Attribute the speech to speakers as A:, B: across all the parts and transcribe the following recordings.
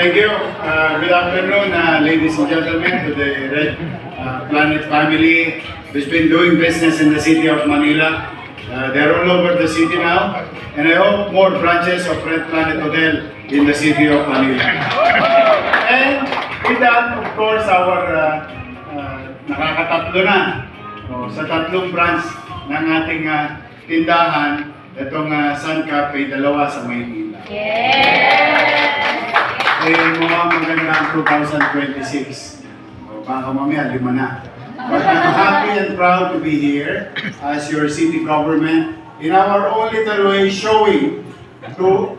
A: Thank you. Good afternoon, ladies and gentlemen, to the Red Planet family who's been doing business in the city of Manila. They're all over the city now, and I hope more branches of Red Planet Hotel in the city of Manila. And with that, of course, our nakakatatlo na. Sa tatlong branch ng ating tindahan, itong Sun Cafe, dalawa sa Maynila. Mukhang maganda ang 2026. Baka mamaya, 5 na. But I'm happy and proud to be here as your city government in our own little way showing to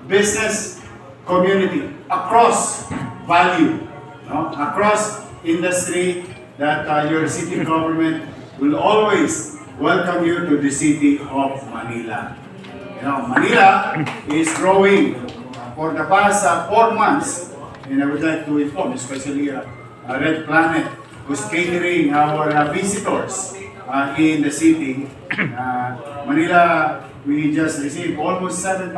A: business community across value, across industry, that your city government will always welcome you to the city of Manila. Manila is growing for the past 4 months, and I would like to inform, especially Red Planet, who's catering our visitors in the city. Manila, we just received almost 7,000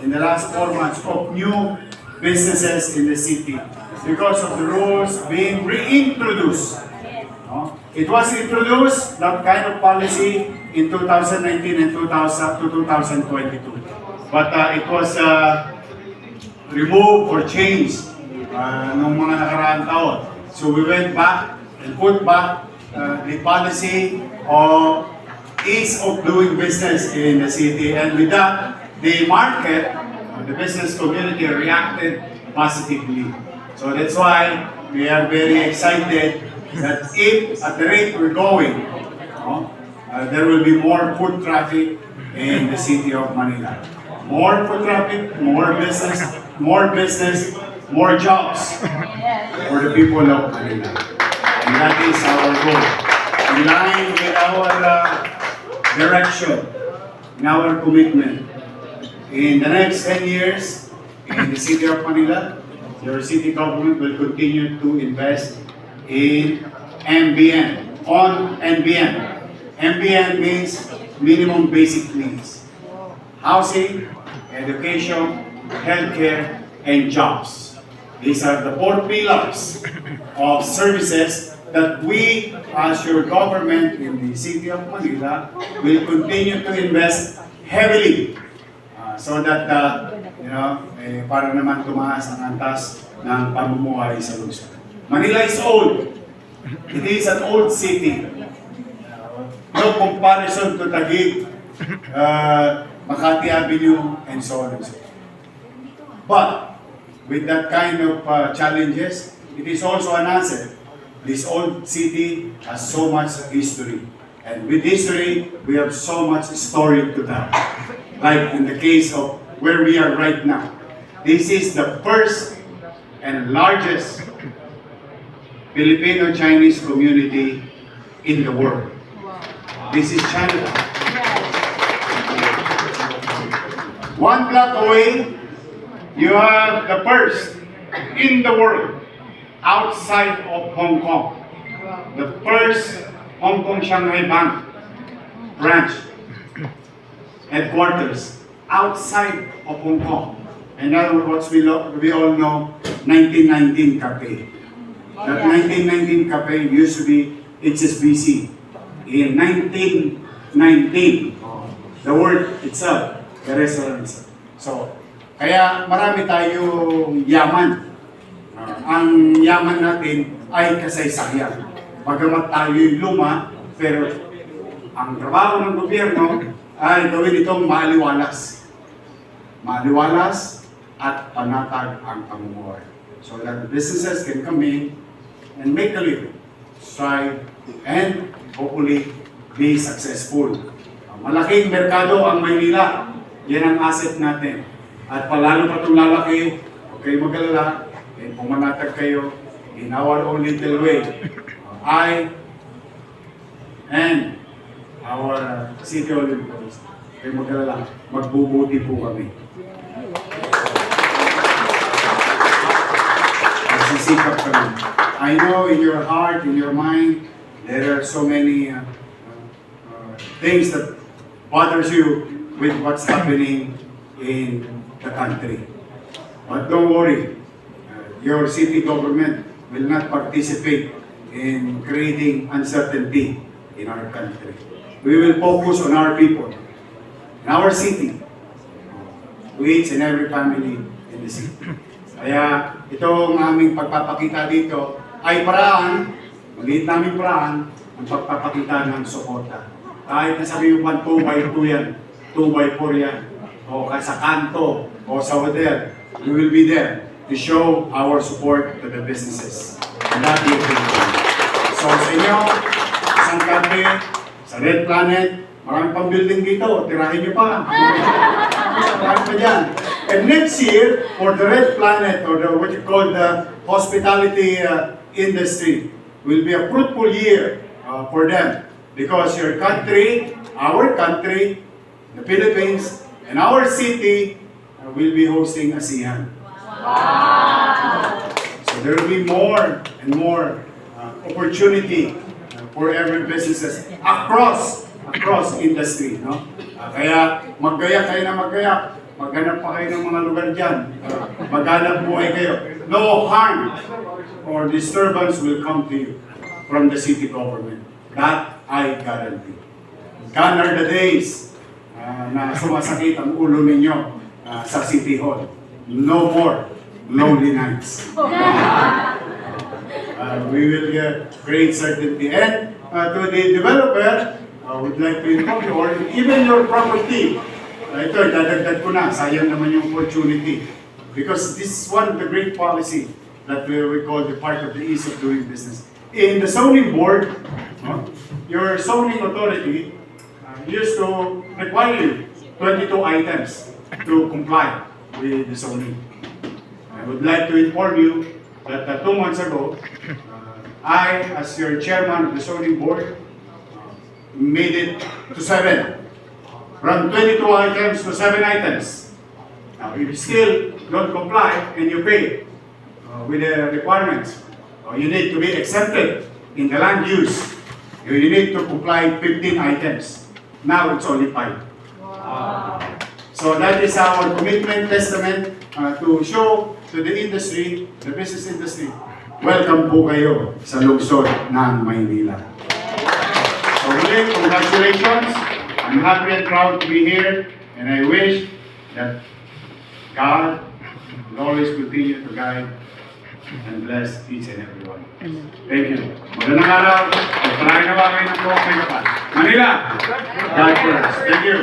A: in the last 4 months of new businesses in the city because of the rules being reintroduced. It was introduced, that kind of policy, in 2019 and 2022. But it was removed or changed nung mga nakaraang taon. So we went back and put back the policy of ease of doing business in the city. And with that, the market, the business community reacted positively. So that's why we are very excited that if at the rate we're going, there will be more foot traffic in the city of Manila. More foot traffic, more business, more jobs for the people of Manila. And that is our goal. In line with our direction, in our commitment. In the next 10 years, in the city of Manila, your city government will continue to invest in MBN, on NBN. MBN means minimum basic needs. Housing, education, healthcare, and jobs. These are the 4 pillars of services that we, as your government in the city of Manila, will continue to invest heavily so that, para naman tumaas ang antas ng pamumuhay sa Luzon. Manila is old. It is an old city. No comparison to Taguig, Makati Avenue, and so on and so forth. But with that kind of challenges, it is also an asset. This old city has so much history. And with history, we have so much story to tell. Like in the case of where we are right now. This is the first and largest Filipino-Chinese community in the world. This is China. 1 block away, you have the first in the world outside of Hong Kong. The first Hong Kong Shanghai Bank branch headquarters outside of Hong Kong. And that was what we all know, 1919 Cafe. That 1919 Cafe used to be HSBC. In 1919, the word itself, the restaurant itself. So, kaya marami tayong yaman. Ang yaman natin ay kasaysayan. Bagamat tayo'y luma, pero ang trabaho ng gobyerno ay gawin itong maaliwalas. Maaliwalas at panatag ang pamumuhay. So that the businesses can come in and make a living, strive, and hopefully be successful. Malaking merkado ang Maynila. Yan ang asset natin. At palalo pa itong lalaki, huwag kayo mag-alala, pumanatag kayo in our own little way. I and our City Olympics, huwag kayo mag-alala, magbubuti po kami. Magsisikap kami. I know in your heart, in your mind, there are so many things that bothers you with what's happening in the country. But don't worry, your city government will not participate in creating uncertainty in our country. We will focus on our people, in our city, to each and every family in the city. Kaya itong aming pagpapakita dito ay paraan, maliit namin paraan, ang pagpapakita ng suporta. Kahit nasabi mo 2x2 yan, 2x4 yan, o sa kanto, o sa hotel, we will be there to show our support to the businesses. And that will be so sa inyo, isang country, sa Red Planet, maraming pang building dito, tirahin nyo pa. Marami pa dyan. And next year, for the Red Planet, or what you call the hospitality industry, will be a fruitful year for them. Because your country, our country, the Philippines, and our city will be hosting ASEAN. So there will be more and more opportunity for every businesses across industry, no? Kaya maggaya kayo na maggaya, maghanap pa kayo ng mga lugar dyan, maghanap buhay kayo. No harm or disturbance will come to you from the city government. That I guarantee. Gone are the days na sumasakit ang ulo ninyo sa City Hall. No more lonely nights. We will create certainty. And to the developer, I would like to inform you, or even your property, ito, dadagdag ko na, sayang naman yung opportunity. Because this is one of the great policy that we call the part of the ease of doing business. In the zoning board, your zoning authority used to require you 22 items to comply with the zoning. I would like to inform you that 2 months ago, I, as your chairman of the zoning board, made it to 7. From 22 items to 7 items. Now, if you still don't comply and you pay with the requirements, you need to be exempted in the land use. You need to comply 15 items. Now it's only 5. So that is our commitment testament to show to the industry, the business industry, welcome po kayo sa lungsod ng Maynila. So really, congratulations. I'm happy and proud to be here, and I wish that God will always continue to guide and bless each and every one. Thank you. Magandang araw. Pagpalain na ba kayo ng buong Manila? God bless. Thank you.